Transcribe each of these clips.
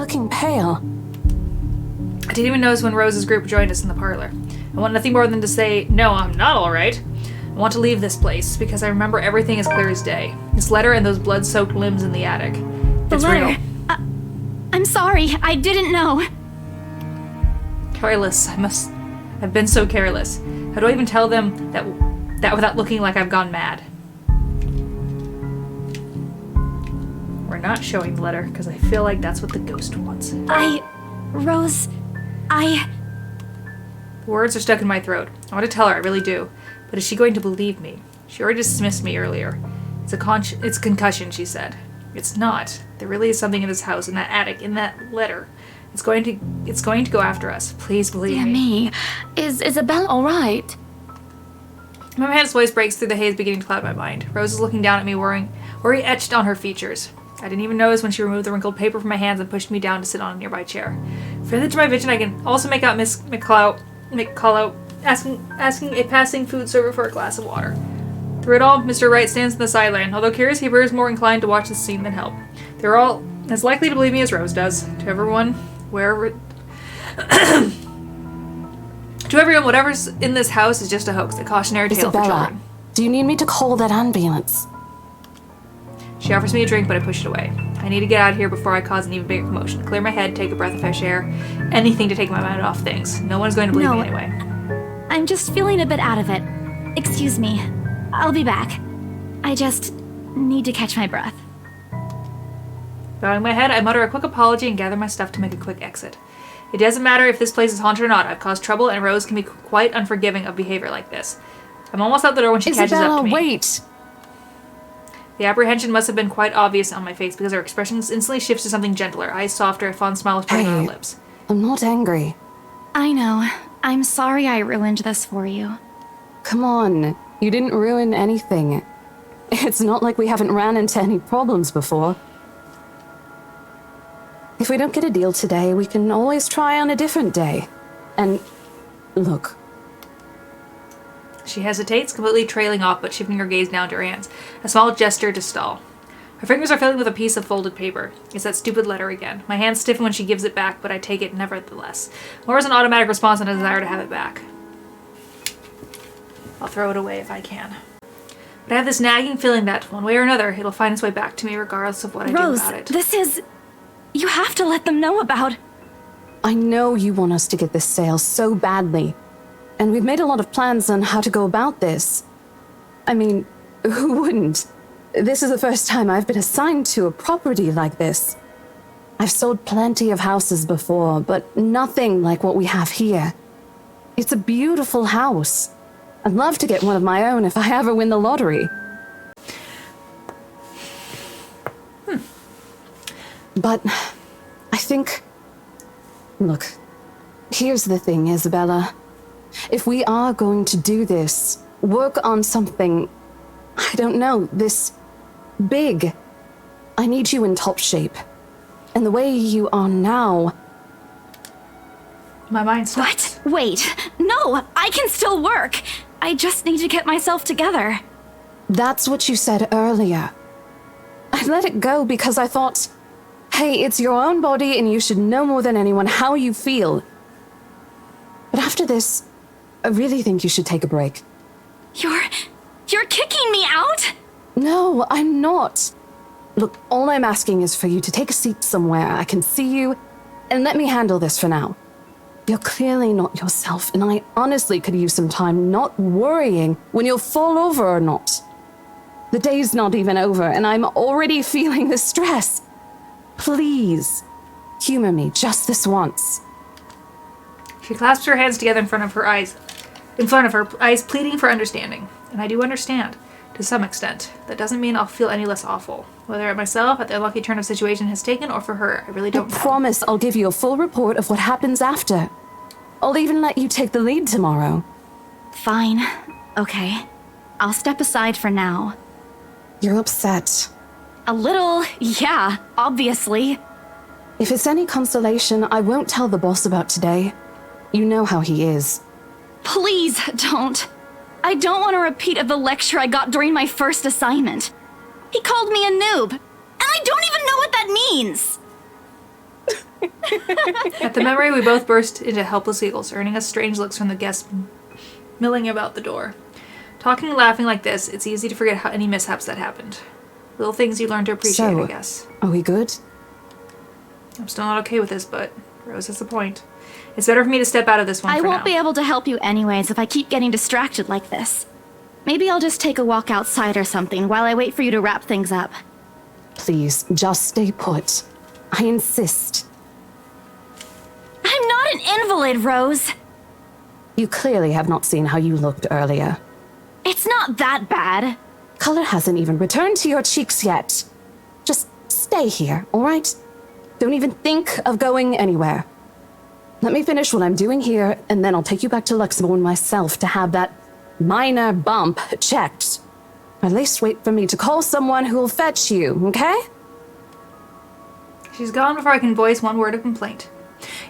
looking pale. I didn't even notice when Rose's group joined us in the parlor. I want nothing more than to say, no, I'm not alright. I want to leave this place, because I remember everything as clear as day. This letter and those blood-soaked limbs in the attic. It's real. I'm sorry, I didn't know. Careless. I've been so careless. How do I even tell them that without looking like I've gone mad? We're not showing the letter, because I feel like that's what the ghost wants. Rose, The words are stuck in my throat. I want to tell her, I really do. But is she going to believe me? She already dismissed me earlier. It's concussion, she said. It's not. There really is something in this house, in that attic, in that letter. It's going to go after us. Please believe Dear me. me. Is Isabella alright? My man's voice breaks through the haze beginning to cloud my mind. Rose is looking down at me, worry etched on her features. I didn't even notice when she removed the wrinkled paper from my hands and pushed me down to sit on a nearby chair. Further to my vision, I can also make out Miss McCullough asking a passing food server for a glass of water. Through it all, Mr. Wright stands in the sideline. Although curious, he appears more inclined to watch the scene than help. They're all as likely to believe me as Rose does. To everyone, whatever's in this house is just a hoax, a cautionary tale for Isabella, children. do you need me to call that ambulance? She offers me a drink, but I push it away. I need to get out of here before I cause an even bigger commotion. Clear my head, take a breath of fresh air. Anything to take my mind off things. No one's going to believe me anyway. I'm just feeling a bit out of it. Excuse me. I'll be back. I just need to catch my breath. Bowing my head, I mutter a quick apology and gather my stuff to make a quick exit. It doesn't matter if this place is haunted or not. I've caused trouble, and Rose can be quite unforgiving of behavior like this. I'm almost out the door when she catches up to me. Wait! The apprehension must have been quite obvious on my face because her expression instantly shifts to something gentler, eyes softer, a fond smile spreading on her lips. I'm not angry. I know. I'm sorry I ruined this for you. Come on, you didn't ruin anything. It's not like we haven't ran into any problems before. If we don't get a deal today, we can always try on a different day. And look. She hesitates, completely trailing off but shifting her gaze down to her hands, a small gesture to stall. Her fingers are filling with a piece of folded paper. It's that stupid letter again. My hands stiffen when she gives it back, but I take it nevertheless. More as an automatic response than a desire to have it back. I'll throw it away if I can. But I have this nagging feeling that, one way or another, it'll find its way back to me regardless of what I do about it. Rose, you have to let them know about... I know you want us to get this sale so badly. And we've made a lot of plans on how to go about this. I mean, who wouldn't? This is the first time I've been assigned to a property like this. I've sold plenty of houses before, but nothing like what we have here. It's a beautiful house. I'd love to get one of my own if I ever win the lottery. But I think... Look, here's the thing, Isabella. If we are going to do this, work on something, I don't know, this big, I need you in top shape. And the way you are now... My mind stops. What? Wait. No, I can still work. I just need to get myself together. That's what you said earlier. I let it go because I thought, hey, it's your own body and you should know more than anyone how you feel. But after this, I really think you should take a break. You're kicking me out? No, I'm not. Look, all I'm asking is for you to take a seat somewhere I can see you, and let me handle this for now. You're clearly not yourself, and I honestly could use some time not worrying when you'll fall over or not. The day's not even over, and I'm already feeling the stress. Please, humor me just this once. She clasps her hands together in front of her, eyes pleading for understanding. And I do understand, to some extent. That doesn't mean I'll feel any less awful. Whether at myself, at the unlucky turn of situation has taken, or for her, I really don't know. I promise I'll give you a full report of what happens after. I'll even let you take the lead tomorrow. Fine. Okay. I'll step aside for now. You're upset. A little, yeah, obviously. If it's any consolation, I won't tell the boss about today. You know how he is. Please don't. I don't want a repeat of the lecture I got during my first assignment. He called me a noob, and I don't even know what that means. At the memory, we both burst into helpless giggles, earning us strange looks from the guests milling about the door. Talking and laughing like this, it's easy to forget any mishaps that happened. Little things you learn to appreciate, So, I guess. are we good? I'm still not okay with this, but Rose has a point. It's better for me to step out of this one I for won't now. be able to help you anyways if I keep getting distracted like this. Maybe I'll just take a walk outside or something while I wait for you to wrap things up. Please, just stay put. I insist. I'm not an invalid, Rose. You clearly have not seen how you looked earlier. It's not that bad. Color hasn't even returned to your cheeks yet. Just stay here, all right? Don't even think of going anywhere. Let me finish what I'm doing here, and then I'll take you back to Luxembourg myself to have that minor bump checked. At least wait for me to call someone who'll fetch you, okay? She's gone before I can voice one word of complaint.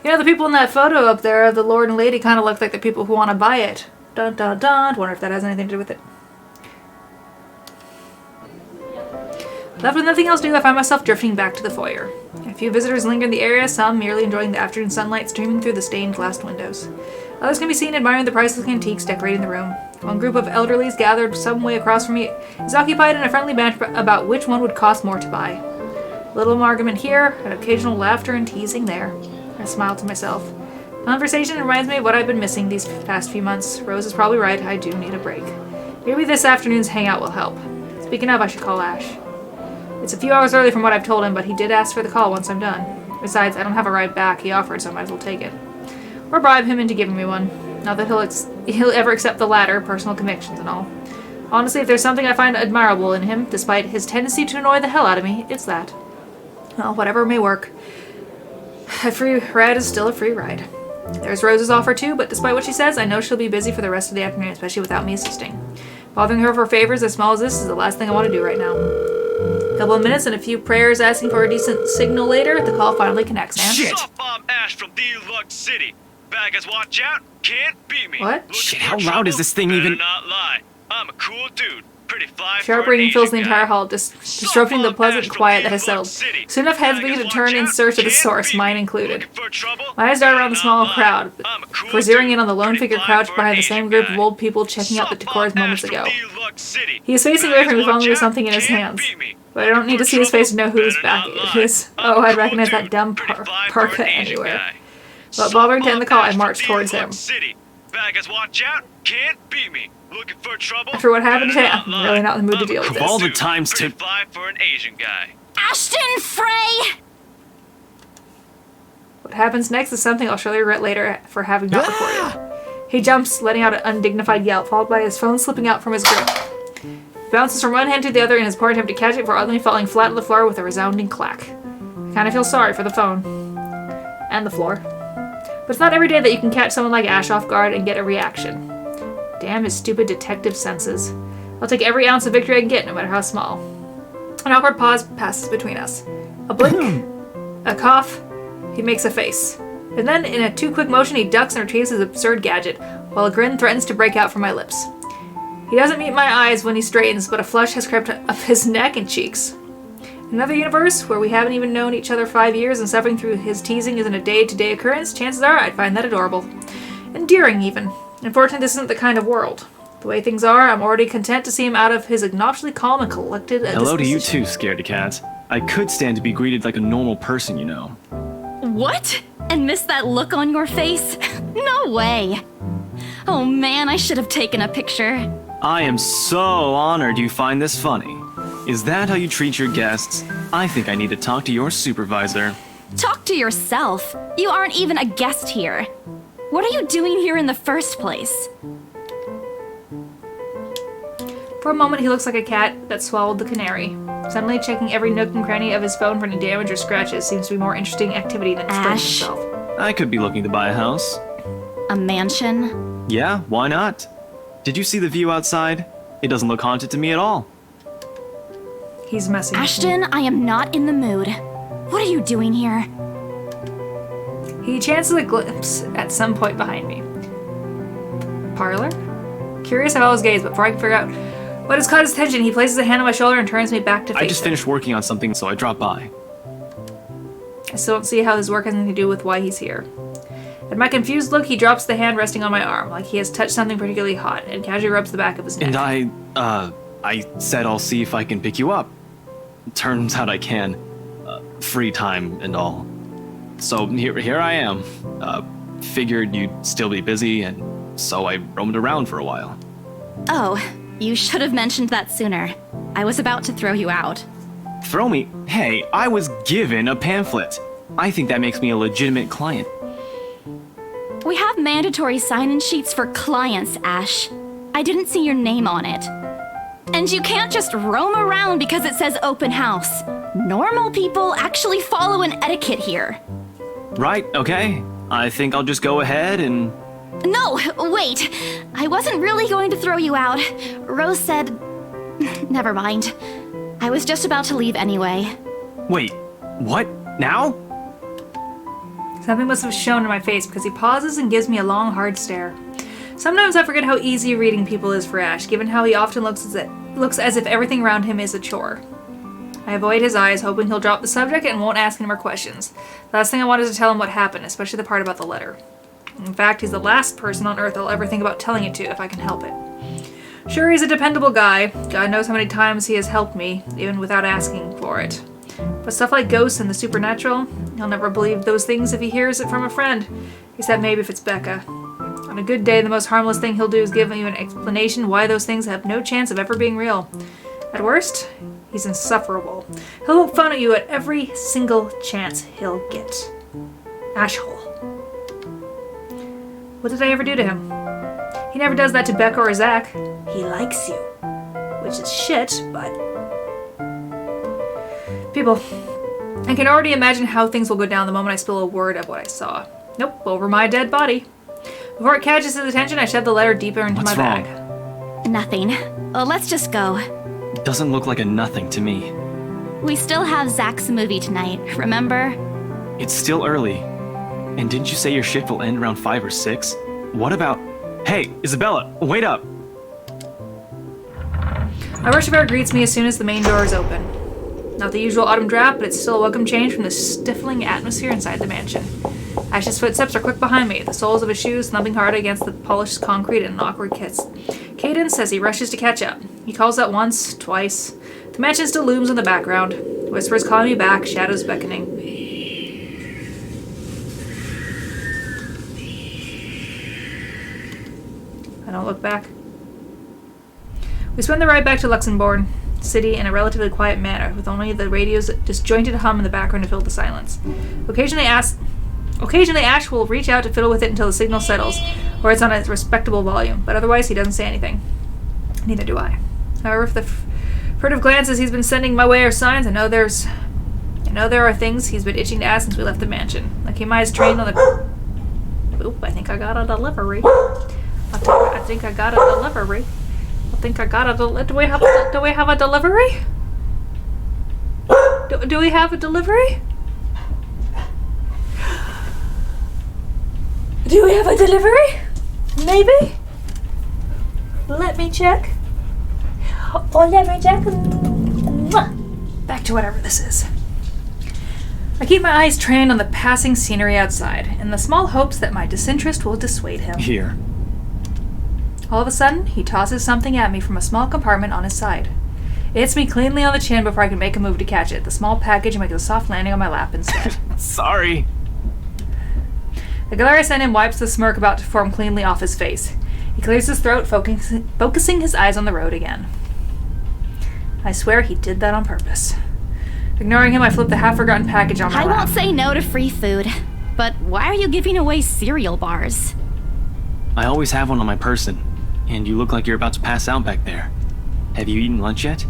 You know, the people in that photo up there of the Lord and Lady kind of look like the people who want to buy it. Dun dun dun. Wonder if that has anything to do with it. Left with nothing else to do, I find myself drifting back to the foyer. A few visitors linger in the area, some merely enjoying the afternoon sunlight streaming through the stained glass windows. Others can be seen admiring the priceless antiques decorating the room. One group of elderlies gathered some way across from me is occupied in a friendly banter about which one would cost more to buy. A little argument here, an occasional laughter and teasing there. I smiled to myself. Conversation reminds me of what I've been missing these past few months. Rose is probably right, I do need a break. Maybe this afternoon's hangout will help. Speaking of, I should call Ash. It's a few hours early from what I've told him, but he did ask for the call once I'm done. Besides, I don't have a ride back. He offered, so I might as well take it. Or bribe him into giving me one. Not that he'll ever accept the latter, personal convictions and all. Honestly, if there's something I find admirable in him, despite his tendency to annoy the hell out of me, it's that. Well, whatever may work. A free ride is still a free ride. There's Rose's offer too, but despite what she says, I know she'll be busy for the rest of the afternoon, especially without me assisting. Bothering her for favors as small as this is the last thing I want to do right now. A couple of minutes and a few prayers asking for a decent signal later, the call finally connects, and... Shit! I'm Ash from Deluxe City. Bad guys, watch out. Can't beat me. What? Looking Shit, for how loud trouble? is this thing Better even? not lie. I'm a cool dude. Pretty fly Sharp for an ringing fills Asian the entire guy. hall, disrupting the pleasant quiet that has settled. Soon enough heads begin to turn in search of the source, mine included. My eyes dart around the small crowd, for zeroing in on the lone figure crouched behind the same group of old people checking out the decors moments ago. He is facing away from me, fumbling with something in his hands. But I don't need to see his face to know whose back it is. Oh, I'd recognize that dumb parka anywhere. But bothering to end the call, I marched towards him. Bad guys, watch out. Can't beat me. Looking for trouble? After what happened today, Better I'm not really lie. not in the mood to I'm a deal with cool this. Of all the dude. times Pretty to- fly for an Asian guy. Ashton Frey! What happens next is something I'll surely regret later for having not recorded. He jumps, letting out an undignified yelp, followed by his phone slipping out from his grip. He bounces from one hand to the other in his poor attempt to catch it before utterly falling flat on the floor with a resounding clack. I kind of feel sorry for the phone. And the floor. But it's not every day that you can catch someone like Ash off guard and get a reaction. Damn his stupid detective senses. I'll take every ounce of victory I can get, no matter how small. An awkward pause passes between us. A blink, a cough, he makes a face. And then, in a too quick motion, he ducks and retrieves his absurd gadget, while a grin threatens to break out from my lips. He doesn't meet my eyes when he straightens, but a flush has crept up his neck and cheeks. In another universe, where we haven't even known each other 5 years and suffering through his teasing isn't a day-to-day occurrence, chances are I'd find that adorable. Endearing, even. Unfortunately, this isn't the kind of world. The way things are, I'm already content to see him out of his obnoxiously calm and collected Hello to you disposition. too, scaredy cat. I could stand to be greeted like a normal person, you know. What? And miss that look on your face? No way. Oh man, I should have taken a picture. I am so honored you find this funny. Is that how you treat your guests? I think I need to talk to your supervisor. Talk to yourself. You aren't even a guest here. What are you doing here in the first place? For a moment, he looks like a cat that swallowed the canary. Suddenly, checking every nook and cranny of his phone for any damage or scratches seems to be more interesting activity than explaining Ash. himself. I could be looking to buy a house. A mansion? Yeah, why not? Did you see the view outside? It doesn't look haunted to me at all. He's messing with me. Ashton, I am not in the mood. What are you doing here? He chances a glimpse at some point behind me. Parlor? Curious, I always gaze, but before I can figure out what has caught his attention, he places a hand on my shoulder and turns me back to face I just him. finished working on something, so I dropped by. I still don't see how his work has anything to do with why he's here. At my confused look, he drops the hand resting on my arm, like he has touched something particularly hot, and casually rubs the back of his neck. And I said I'll see if I can pick you up. Turns out I can. Free time and all. So here I am. Figured you'd still be busy, and so I roamed around for a while. Oh, you should have mentioned that sooner. I was about to throw you out. Throw me? Hey, I was given a pamphlet. I think that makes me a legitimate client. We have mandatory sign-in sheets for clients, Ash. I didn't see your name on it. And you can't just roam around because it says open house. Normal people actually follow an etiquette here. Right, okay. I think I'll just go ahead and... No, wait. I wasn't really going to throw you out. Rose said... Never mind. I was just about to leave anyway. Wait, what? Now? Something must have shown in my face because he pauses and gives me a long, hard stare. Sometimes I forget how easy reading people is for Ash, given how he often looks as if everything around him is a chore. I avoid his eyes, hoping he'll drop the subject and won't ask any more questions. The last thing I want is to tell him what happened, especially the part about the letter. In fact, he's the last person on Earth I'll ever think about telling it to if I can help it. Sure, he's a dependable guy. God knows how many times he has helped me, even without asking for it. But stuff like ghosts and the supernatural, he'll never believe those things if he hears it from a friend, except maybe if it's Becca. On a good day, the most harmless thing he'll do is give you an explanation why those things have no chance of ever being real. At worst, he's insufferable. He'll poke fun at you at every single chance he'll get. Ashhole. What did I ever do to him? He never does that to Becca or Zach. He likes you. Which is shit, but... People, I can already imagine how things will go down the moment I spill a word of what I saw. Nope, over my dead body. Before it catches his attention, I shove the letter deeper into my bag. Nothing. Let's just go. Doesn't look like a nothing to me. We still have Zach's movie tonight, remember? It's still early. And didn't you say your shift will end around 5 or 6? What about... Hey, Isabella, wait up! My rush of air greets me as soon as the main door is open. Not the usual autumn draft, but it's still a welcome change from the stifling atmosphere inside the mansion. Ash's footsteps are quick behind me, the soles of his shoes thumping hard against the polished concrete in an awkward cadence as he rushes to catch up. He calls out once, twice. The mansion still looms in the background. Whispers calling me back, shadows beckoning. I don't look back. We spend the ride back to Luxembourg City in a relatively quiet manner, with only the radio's disjointed hum in the background to fill the silence. Occasionally Ash will reach out to fiddle with it until the signal settles, or it's on a respectable volume, but otherwise he doesn't say anything. Neither do I. However, if the furtive glances he's been sending my way are signs, I know there are things he's been itching to ask since we left the mansion. Like he might have trained on the... Oop, I think I got a delivery. I think I got a delivery. Do we have a delivery? Do we have a delivery? Do we have a delivery? Maybe? Let me check. Oh, let me check. Back to whatever this is. I keep my eyes trained on the passing scenery outside, in the small hopes that my disinterest will dissuade him. Here. All of a sudden, he tosses something at me from a small compartment on his side. It hits me cleanly on the chin before I can make a move to catch it. The small package makes a soft landing on my lap instead. Sorry. The glare I send him wipes the smirk about to form cleanly off his face. He clears his throat, focusing his eyes on the road again. I swear he did that on purpose. Ignoring him, I flip the half-forgotten package on my lap. I won't say no to free food, but why are you giving away cereal bars? I always have one on my person, and you look like you're about to pass out back there. Have you eaten lunch yet?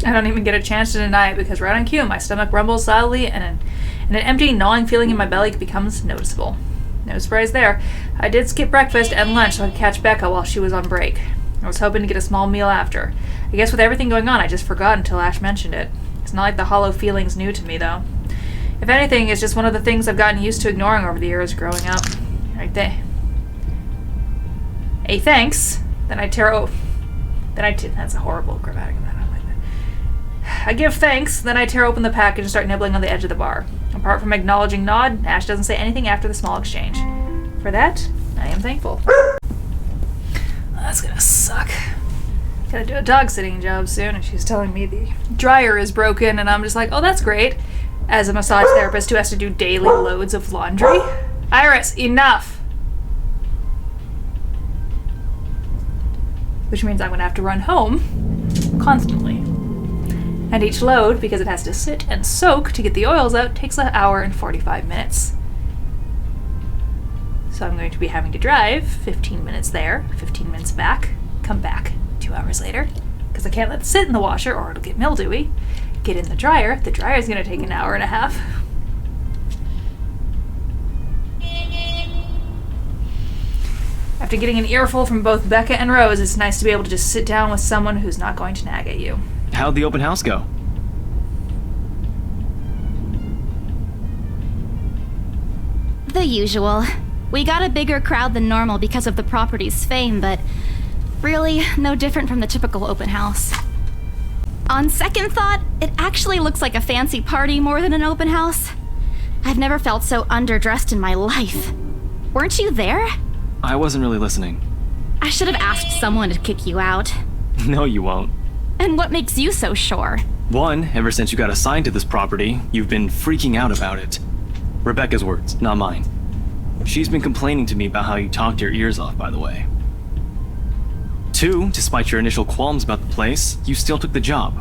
I don't even get a chance to deny it because right on cue, my stomach rumbles loudly and an empty, gnawing feeling in my belly becomes noticeable. No surprise there. I did skip breakfast and lunch so I could catch Becca while she was on break. I was hoping to get a small meal after. I guess with everything going on, I just forgot until Ash mentioned it. It's not like the hollow feeling's new to me, though. If anything, it's just one of the things I've gotten used to ignoring over the years growing up. Right there. Hey, thanks. Then I tear... Oh. That's a horrible grammatic of that. I don't like that. I give thanks, then I tear open the package and start nibbling on the edge of the bar. Apart from acknowledging nod, Ash doesn't say anything after the small exchange. For that, I am thankful. That's gonna suck. Gotta do a dog sitting job soon, and she's telling me the dryer is broken, and I'm just like, oh, that's great. As a massage therapist who has to do daily loads of laundry. Iris, enough! Which means I'm gonna have to run home constantly. And each load, because it has to sit and soak to get the oils out, takes an hour and 45 minutes. So I'm going to be having to drive 15 minutes there, 15 minutes back, come back 2 hours later, because I can't let it sit in the washer or it'll get mildewy. Get in the dryer is going to take an hour and a half. After getting an earful from both Becca and Rose, it's nice to be able to just sit down with someone who's not going to nag at you. How'd the open house go? The usual. We got a bigger crowd than normal because of the property's fame, but really no different from the typical open house. On second thought, it actually looks like a fancy party more than an open house. I've never felt so underdressed in my life. Weren't you there? I wasn't really listening. I should have asked someone to kick you out. No, you won't. And what makes you so sure? One, ever since you got assigned to this property, you've been freaking out about it. Rebecca's words, not mine. She's been complaining to me about how you talked your ears off, by the way. Two, despite your initial qualms about the place, you still took the job.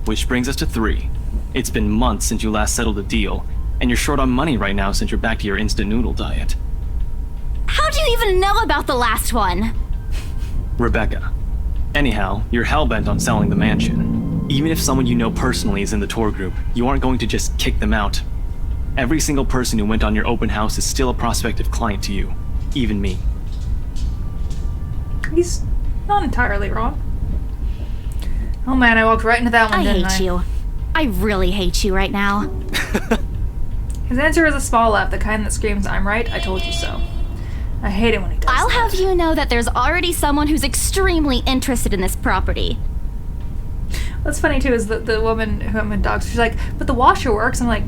Which brings us to 3. It's been months since you last settled a deal, and you're short on money right now since you're back to your instant noodle diet. How do you even know about the last one? Rebecca. Anyhow, you're hellbent on selling the mansion. Even if someone you know personally is in the tour group, you aren't going to just kick them out. Every single person who went on your open house is still a prospective client to you. Even me. He's not entirely wrong. Oh man, I walked right into that one, didn't I? I hate you. I really hate you right now. His answer is a small laugh, the kind that screams, I'm right, I told you so. I hate it when he does I'll that. have you know that there's already someone who's extremely interested in this property. What's funny too is the woman who I'm in dogs, she's like, but the washer works. I'm like,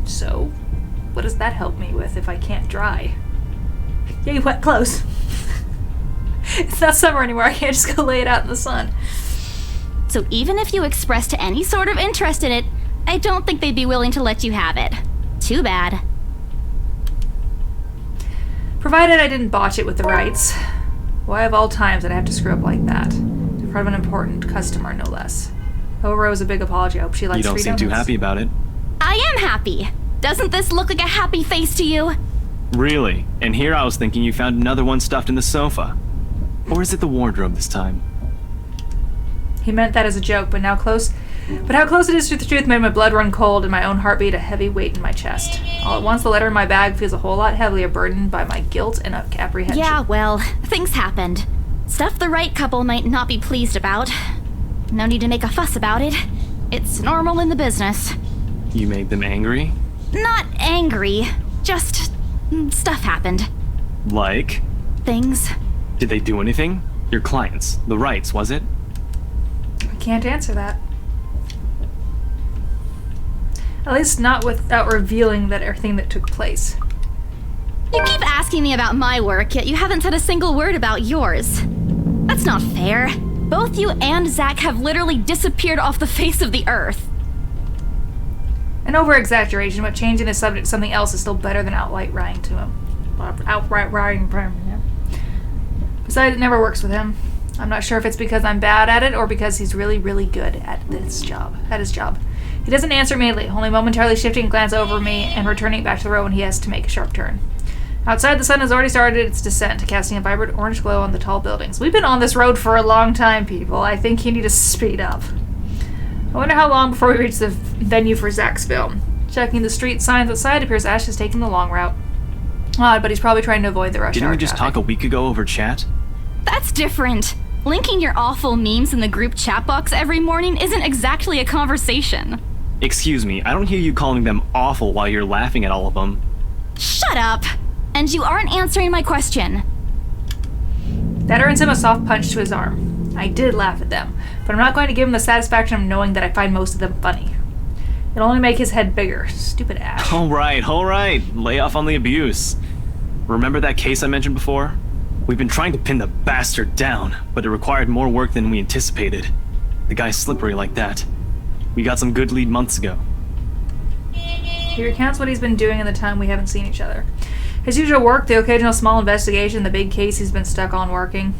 so? What does that help me with if I can't dry? Yeah, you wet clothes. It's not summer anymore, I can't just go lay it out in the sun. So even if you expressed any sort of interest in it, I don't think they'd be willing to let you have it. Too bad. Provided I didn't botch it with the rights. Why of all times did I have to screw up like that? In front of an important customer, no less. Oh, Rose, a big apology. I hope she likes You don't free seem too donuts. happy about it. I am happy. Doesn't this look like a happy face to you? Really? And here I was thinking you found another one stuffed in the sofa. Or is it the wardrobe this time? He meant that as a joke, but how close it is to the truth made my blood run cold and my own heartbeat a heavy weight in my chest. All at once, the letter in my bag feels a whole lot heavier, burdened by my guilt and apprehension. Yeah, well, things happened. Stuff the right couple might not be pleased about. No need to make a fuss about it. It's normal in the business. You made them angry? Not angry, just stuff happened. Like? Things. Did they do anything? Your clients, the rights, was it? I can't answer that. At least not without revealing that everything that took place. You keep asking me about my work, yet you haven't said a single word about yours. That's not fair. Both you and Zach have literally disappeared off the face of the earth. An over-exaggeration, but changing the subject to something else is still better than outright lying to him. Outright lying, yeah. Besides, it never works with him. I'm not sure if it's because I'm bad at it or because he's really, really good at his job. He doesn't answer immediately, only momentarily shifting a glance over me and returning back to the road when he has to make a sharp turn. Outside, the sun has already started its descent, casting a vibrant orange glow on the tall buildings. We've been on this road for a long time, people. I think you need to speed up. I wonder how long before we reach the venue for Zach's film. Checking the street signs outside, it appears Ash is taking the long route. Odd, but he's probably trying to avoid the rush hour Didn't we just traffic. talk a week ago over chat? That's different. Linking your awful memes in the group chat box every morning isn't exactly a conversation. Excuse me, I don't hear you calling them awful while you're laughing at all of them. Shut up! And you aren't answering my question. That earns him a soft punch to his arm. I did laugh at them, but I'm not going to give him the satisfaction of knowing that I find most of them funny. It'll only make his head bigger. Stupid Ash. All right. Lay off on the abuse. Remember that case I mentioned before? We've been trying to pin the bastard down, but it required more work than we anticipated. The guy's slippery like that. We got some good lead months ago. He recounts what he's been doing in the time we haven't seen each other. His usual work, the occasional small investigation, the big case he's been stuck on working.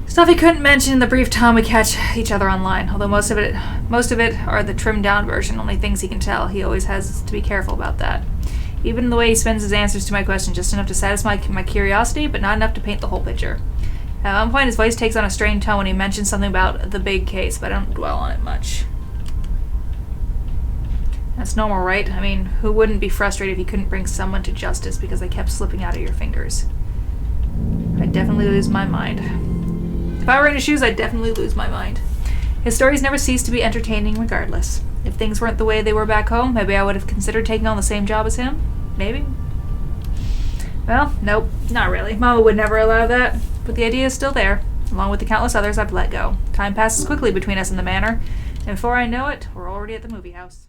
Stuff he couldn't mention in the brief time we catch each other online, although most of it are the trimmed down version, only things he can tell. He always has to be careful about that. Even in the way he spends his answers to my questions, just enough to satisfy my curiosity, but not enough to paint the whole picture. At one point, his voice takes on a strained tone when he mentions something about the big case, but I don't dwell on it much. That's normal, right? I mean, who wouldn't be frustrated if he couldn't bring someone to justice because they kept slipping out of your fingers? I'd definitely lose my mind. If I were in his shoes, I'd definitely lose my mind. His stories never cease to be entertaining regardless. If things weren't the way they were back home, maybe I would have considered taking on the same job as him. Maybe. Well, nope, not really. Mama would never allow that. But the idea is still there, along with the countless others I've let go. Time passes quickly between us and the manor, and before I know it, we're already at the movie house.